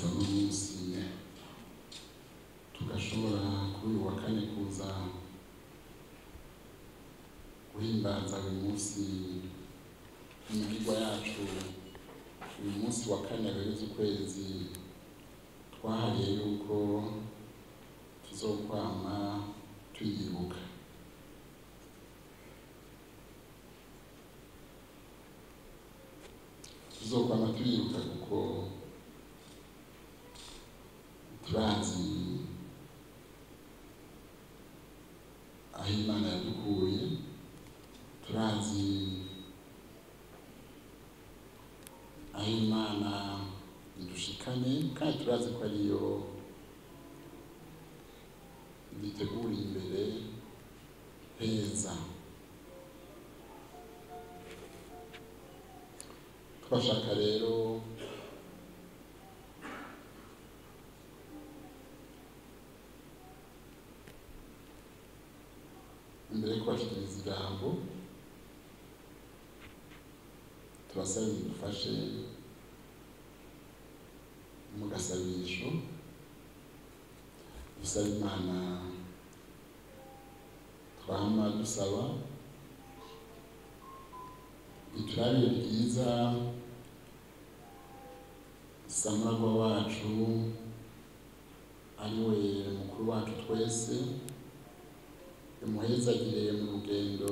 dusaba umunsi tugashobora kuri uyu wa kane kuza guhimbaza uyu munsi imigirwa yacu, uyu munsi wa kane w'ukwezi ukwezi twahariye yuko tuzokwama tuyibuka. Tuzokwama tuyibuka kuko turazi aho Imana yadukuye, turazi aho Imana idushikanye, kandi turazi ko ariyo iduteguriye imbere heza. Twashaka rero imbere yo kubashikiriza ijambo tubasaba mudufashe mu gasabisho, dusaba Imana twama dusaba iturabire ryiza Samuragwa wacu ariwe mukuru wacu twese, imuhezagire mu rugendo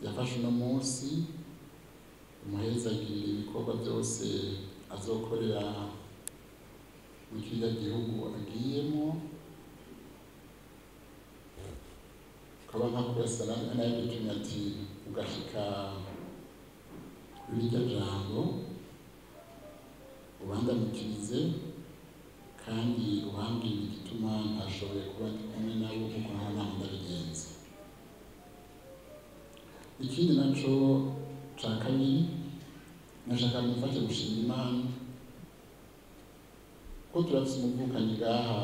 yafashe uno munsi, imuhezagire ibikorwa byose azokorera mu kiriya gihugu agiyemo, ukaba nka kurasa nayo bitumye ati ugashika kuri iryo jambo ubandamukirize, kandi ubambwira igituma ntashoboye kuba ndi kumwe nabo kuko nta nama ndabigenza. Ikindi naco ca kabiri, nashaka mufashe gushima Imana ko turafise umuvukanyi ngaha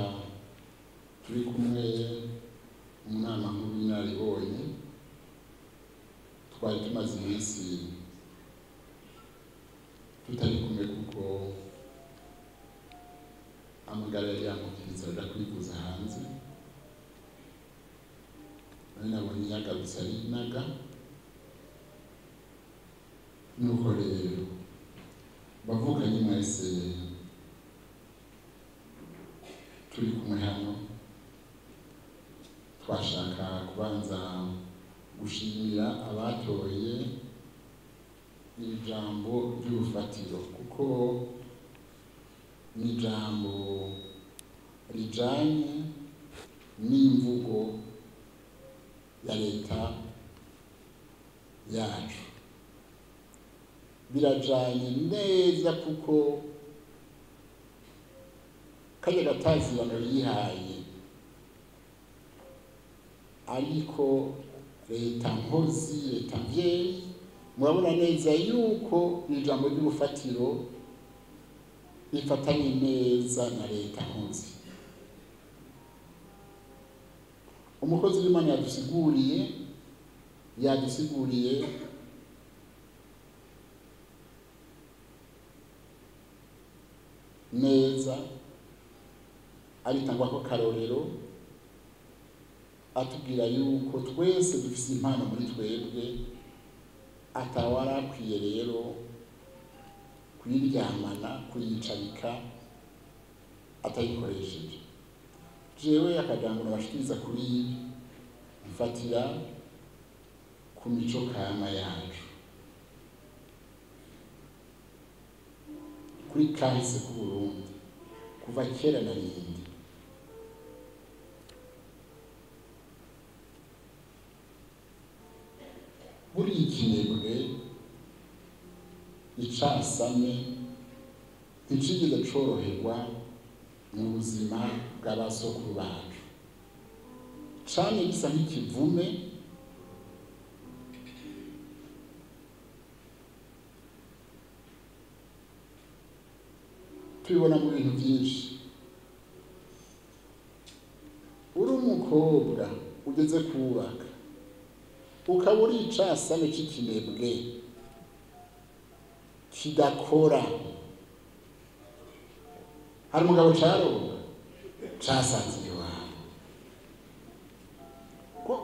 turi kumwe mu nama nkuru y'inararibonye, twari tumaze iminsi tutari kumwe kuko amagara yari yamukiriza aja kwivuza hanze, nari nabonye yagarutse arinaga. Nuko rero bavukanye mwese turi kumwe hano, twashaka kubanza gushimira abatoye iri jambo ry'urufatiro, kuko ni ijambo rijanye n'imvugo ya leta yacu, birajanye neza kuko kajya gatazirano yihaye, ariko leta nkozi, leta mvyeyi, murabona neza yuko ijambo ry'urufatiro rifatanye neza na leta nkozi. Umukozi w'Imana yadusiguriye neza, aritangwa ko karorero atubwira yuko twese dufise impano muri twebwe, atawari akwiye rero kuyiryamana, kuyicarika atayikoresheje. Jewe akajambo nabashikiriza kuri ibi mfatira ku mico kama yacu, kuri kahise ku Burundi kuva kera na rindi. Buri ikinebwe icasame nticigeze coroherwa mu buzima bw'abasokuru bacu, cane gisa nk'ikivume tubibona mu bintu byinshi. Uri umukobwa ugeze kubaka ukaba uri icasame c'ikinebwe kidakora, hari umugabo caronga casanze iwabo.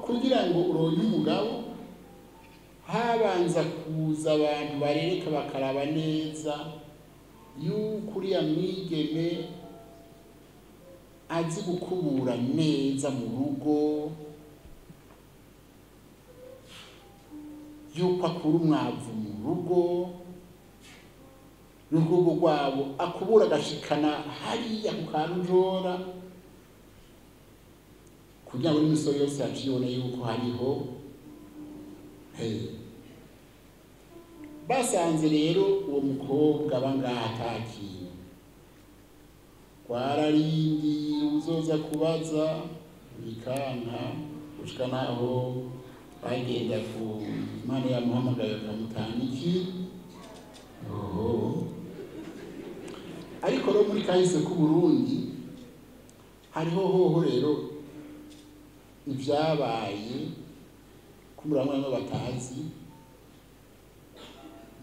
Kugira ngo uronke umugabo habanza kuza abantu barereka bakaraba neza yuko uriya mwigeme azi gukubura neza mu rugo, yuko akura umwavu mu rugo, y'urugo rwabo akubura agashikana hariya ku kanjora, kugira ngo n'imisoro yose yacibone yuko hariho. Basanze rero uwo mukobwa bangaha atakintu, wararindiye uzoza kubaza bikanka, gushika naho bagenda ku Imana yamuhamagaye bakamutanga iki. Ariko rero muri kahise k'u Burundi hariho hoho rero ivyabaye kumuramwe no batazi,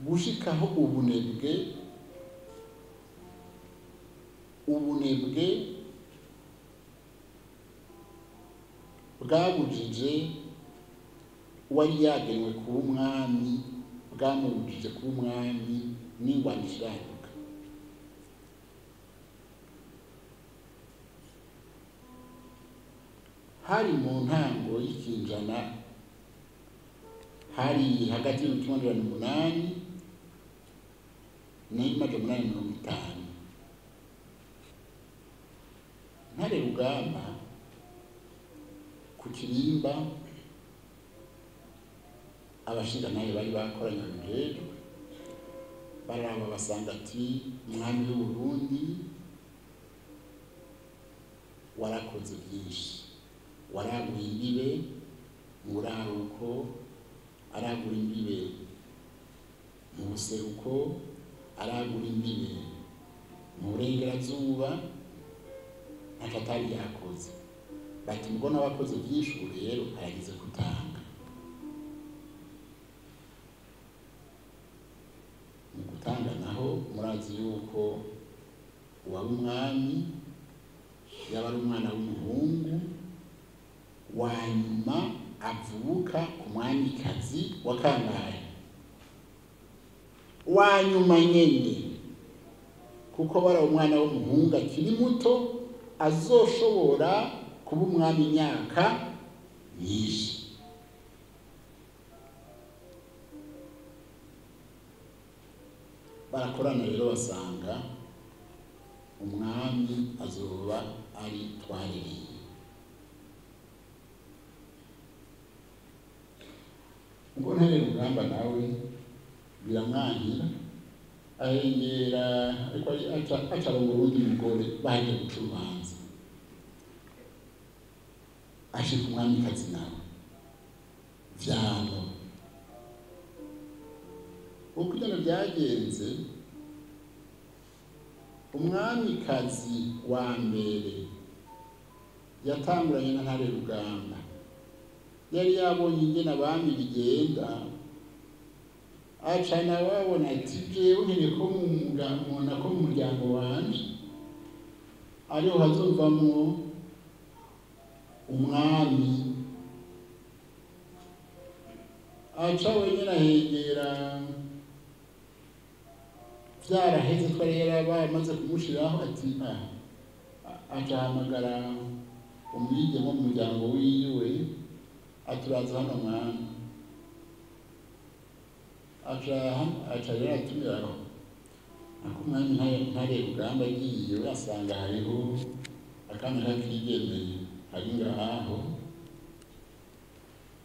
gushikaho ubunebwe bwabujije uwari yagenwe kuba umwami, bwamubujije kuba umwami n'ingwano ishiraduka. Hari mu ntango y'ikinjana, hari hagati y'1800 n'1850, Ntare Rugamba ku Kirimba abashinganaye bari bakoranye rujejwe, baraba basanga ati umwami w'u Burundi warakoze byinshi, waraguye imbibe mu buraruko, aragura imbibe mu buseruko, aragura imbibe mu burengerazuba, ntacyo atari yakoze. Bati mbwo n'abakoze byinshi rero aragize gutanga. Mu gutanga naho murazi yuko uwari umwami yaba ari umwana w'umuhungu wa nyuma avuka ku mwamikazi wa kangahe, wa nyuma nyene, kuko bara umwana w'umuhungu akiri muto azoshobora kuba umwami imyaka myinshi. Barakorana rero basanga umwami azoba ari Twarereye. Ngo Ntare Rugamba nawe biramwangira, ahengera ariko acarongo urundi mugore baje guca urubanza, ashika umwamikazi nawe vyano. Uko ibintu byagenze, umwamikazi wa mbere yatanguranye na Ntare Rugamba, yari yabonye ingene abami bigenda, acana babona ati jewe nkene ko mu muryango wanje ariho hazovamwo umwami. Aca wenyene ahegera vyaraheze, twari yarabamaze kumushiraho, ati aca ahamagara umwigeme mu muryango wiwe, aturaza hano mwana. Aca rero atumiraho ako umwami Ntare Rugamba agiye, asanga hariho akana k'igemeye ari ngaho.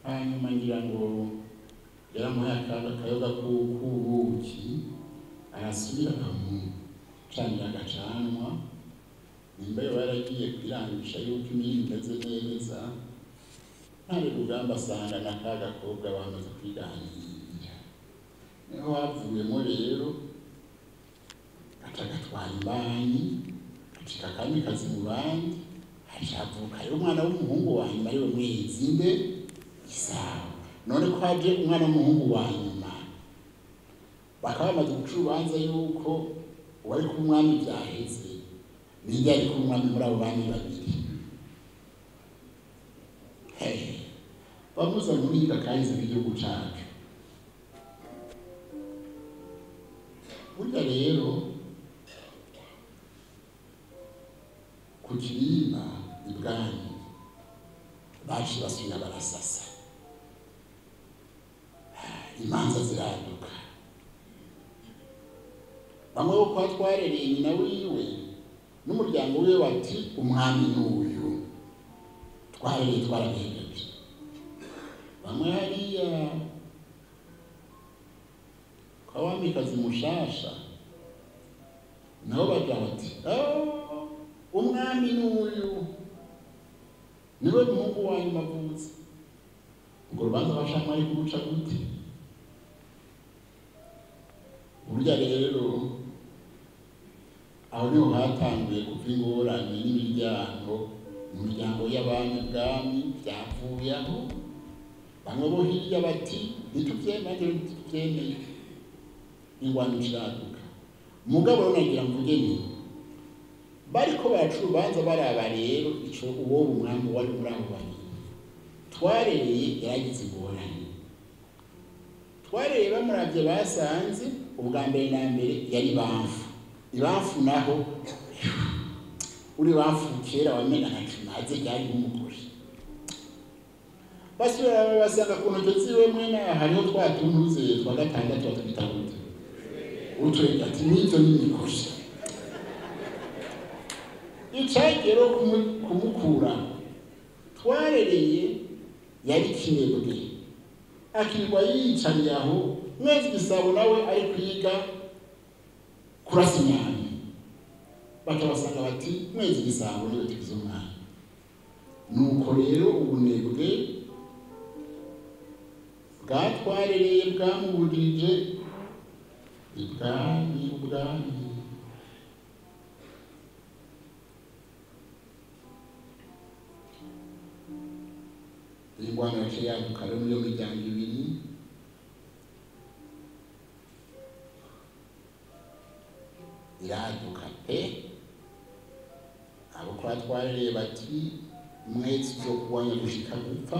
Hanyuma ngira ngo yaramuhaye akaga kayoga k'ubuki, arasubira akamucanira agacanwa, nimba yo yaragiye kwirangisha yuko imirimo imeze neza. Ntare Rugamba asanga na ka gakobwa bamaze kwiganira, niho havuyemo rero agatwara imbanyi, acika akamikazi mu bandi, hacavuka rero umwana w'umuhungu wa nyuma ariwe Mwezinde Gisabo. None ko haje umwana w'umuhungu wa nyuma, bakaba bamaze guca urubanza yuko uwari ku mwami byaheze, nijya ari kumwami muri abo bami babiri bamuza muri kahise k'igihugu cyacu. Burya rero ku Kirimba ibwami baje basubira barasasa, imanza ziraduka. Bamwe bo kwa twarereye nyina wiwe n'umuryango we bati umwami n'uyu twarereye twarabegeje. Bamwe hariya kwa wamikazi mushasha nabo bagira bati umwami n'uyu niwe muhungu wanyu mavutse. Ngo urubanza bashamwe ari kuruca gute? Burya rero aho niho hatanguye kuva ingorane n'imiryango mu miryango y'abami bwami byavuye aho. Bamwe bo hirya bati ntitubyemeye, ingwano iraduka. Mugabo rero nagira mvuge nti bariko baraca urubanza baraba rero ico uwo umwami wari muri abo babiri twarereye yaragize ingorane. Twarereye bamuravye basanze ubwa mbere na mbere yari bamfu. Ibamfu naho uri bamfu kera wamena ntakimaze ryari nk'umugore. Basubira basanga ku ntoki ziwe mwene hariho twatuntuze twa gatandatu batubitagute utwega ati n'ibyo n'imikoshi. Icagero kumukura twarereye yari kinebwe akirwa yicariye aho. Mwezi Gisabo nawe ari kwiga kurasa inyama, bakabasanga bati Mwezi Gisabo niwe tugize umwana. Nuko rero ubunebwe bwatwarereye bwamubujije ibwami. Ingwano yaciye yaduka rero muri iyo miryango ibiri. Iraduka pe, abo kwa twarereye bati mwezi zo kuwanya gushika gupfa.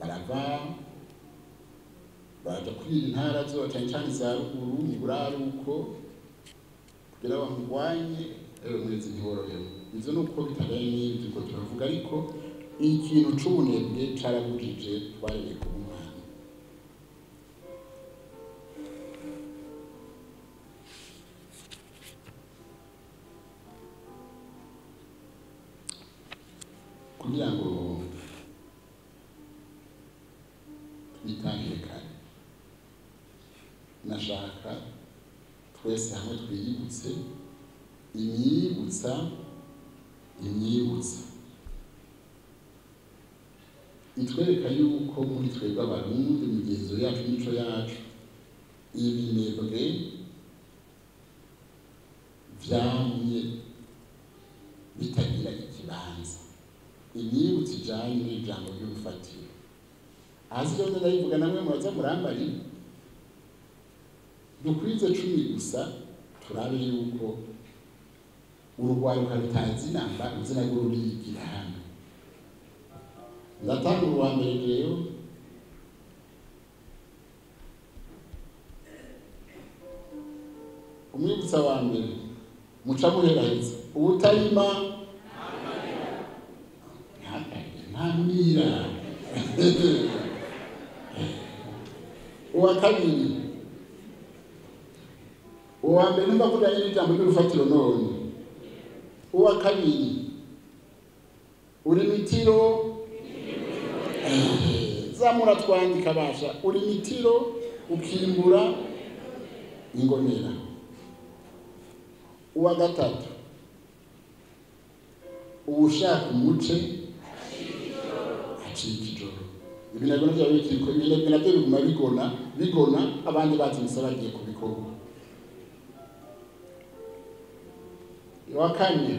Barava baraja kwira intara zo cyane cyane za ruguru mu buraruko kugira bamugwanye. Rero mwezi ntihorohewe. Ivyo nuko bitagaye n'ibyo ko turavuga, ariko ikintu c'ubunebwe carabujije twarereye ku mwana. Kugira ngo twitangire kare, nashaka twese hamwe twiyibutse imyibutsa itwereka yuko muri twebwe abarundi imigenzo yacu n'imico yacu ibinebwe vyamye bitagira ikibanza. Imyibutsa ijanye n'ijambo ry'urufatiro. Hasi rero ndayivuga namwe muraza murambari dukwize 10 gusa turabe yuko urugwaruka rutazi namba izina rw'ururigira hano. Ndatanga uwa mbere rero. Umwibutsa wa mbere muca muheraheza ubutarima ntamira. Uwa kabiri, uwa mbere numva kujanye n'ijambo ry'urufatiro none. Uwa kabiri uri mitiro zamura twandika basha uri mitiro ukimbura ingonera. Uwa gatatu ushaka umuce acika ijoro. Ibi nabyo byabikiko ibintu nabyo biguma bigona abandi batinse bagiye kubikorwa. Uwa kane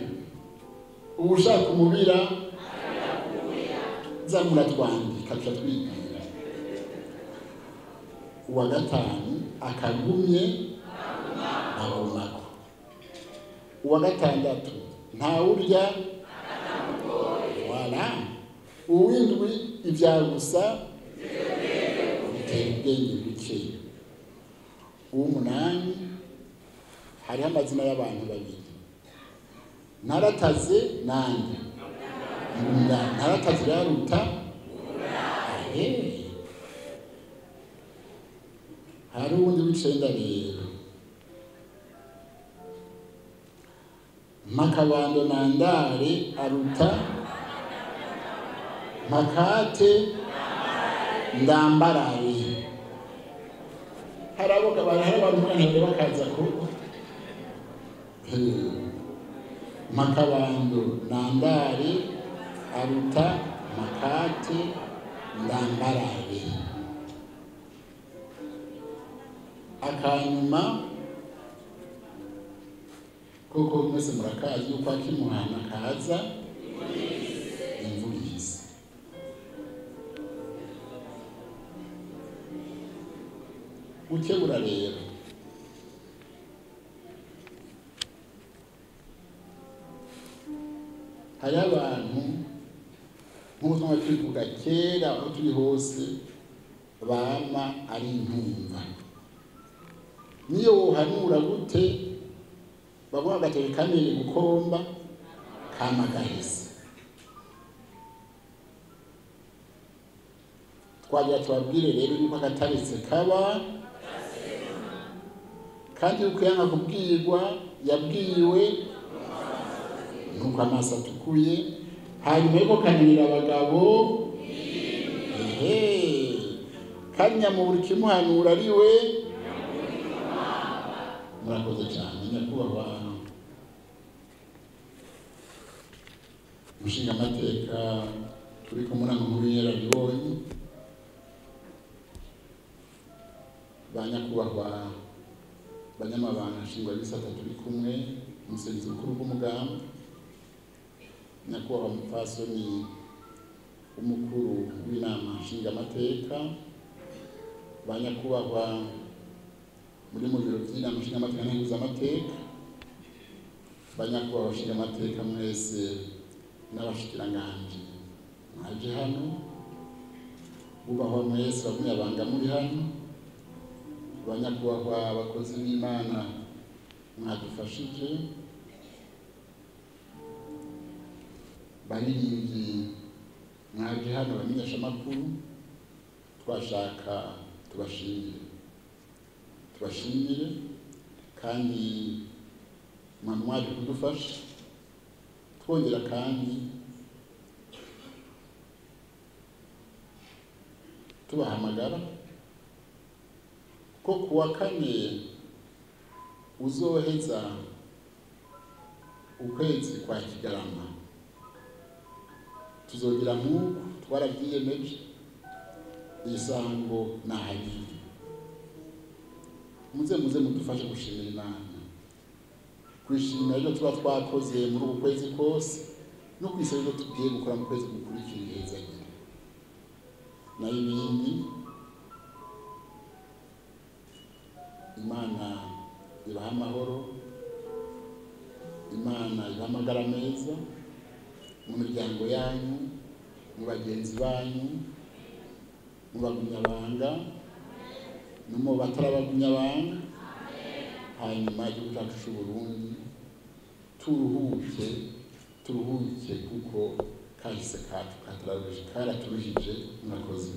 ushaka umubira zamura twandika twibwira. Uwa gatanu akagumye abomako. uwa gatandatu ntawurya wala uwindwi ivya gusa bitera ubwenge buke. Uw'umunani hariho amazina y'abantu babiri Ntarataze nande Ntarataze yaruta hari uwundi w'icenda rero Makabando na Ndare aruta Makate Ndambarare. Haraboka abantu bakaza ko Makabando na Ndare aruta Makate Ndambarare. Akanyuma kuko mwese murakazi yuko akimuhana kaza imvura ihise. Gukebura rero hari abantu nk'uko twaba tubivuga kera aho turi hose bama ari intumva. Niyo wohanura gute bavuga gatebe kanini gukomba kamagahise. Twagira tubabwire rero yuko akataretse kaba kandi yuko yanga kubwirwa yabwiwe nuko amaso atukuye. Hanyuma yuko kananira abagabo kandi nyamubura ikimuhanura ari we. Murakoze cyane nyakubahwa mushinga amateka turi kumwe n'amakuru y'arabibonye, ba nyakubahwa banyamabanga nshingwabigisata turi kumwe, umuserukizi mukuru w'umugamba, nyakubahwa mupfasoni w'umukuru w'inama nshingamateka, ba nyakubahwa muri mu biro by'inama nshingamateka n'impuzamateka, ba nyakubahwa nshingamateka mwese n'abashikiranganji mwaje hano, bubahwa mwese bagumyabanga muri hano, ba nyakubahwa abakozi b'Imana mwadufashije, baririmbyi mwaje hano, bamenyesha amakuru, twashaka tubashimire kandi mwaje kudufasha. Twongera kandi tubahamagara ko kuwa kane uzoheza ukwezi kwa Kigarama tuzogira nk'uko twarabyiyemeje isango nahagire. Muze mudufashe gushimira Imana, kwishimira ibyo tuba twakoze muri uku kwezi kose no kwisaba ibyo tugiye gukora mu kwezi gukurikira na ibindi. Imana ibaha amahoro, Imana ibaha amagara meza mu miryango yanyu, mu bagenzi banyu, mu bagumyabanga no mu batarabagumyabanga. Hanyuma igihugu cyacu cy'u Burundi turuhuke kuko kahise kacu karaturuhije. Murakoze.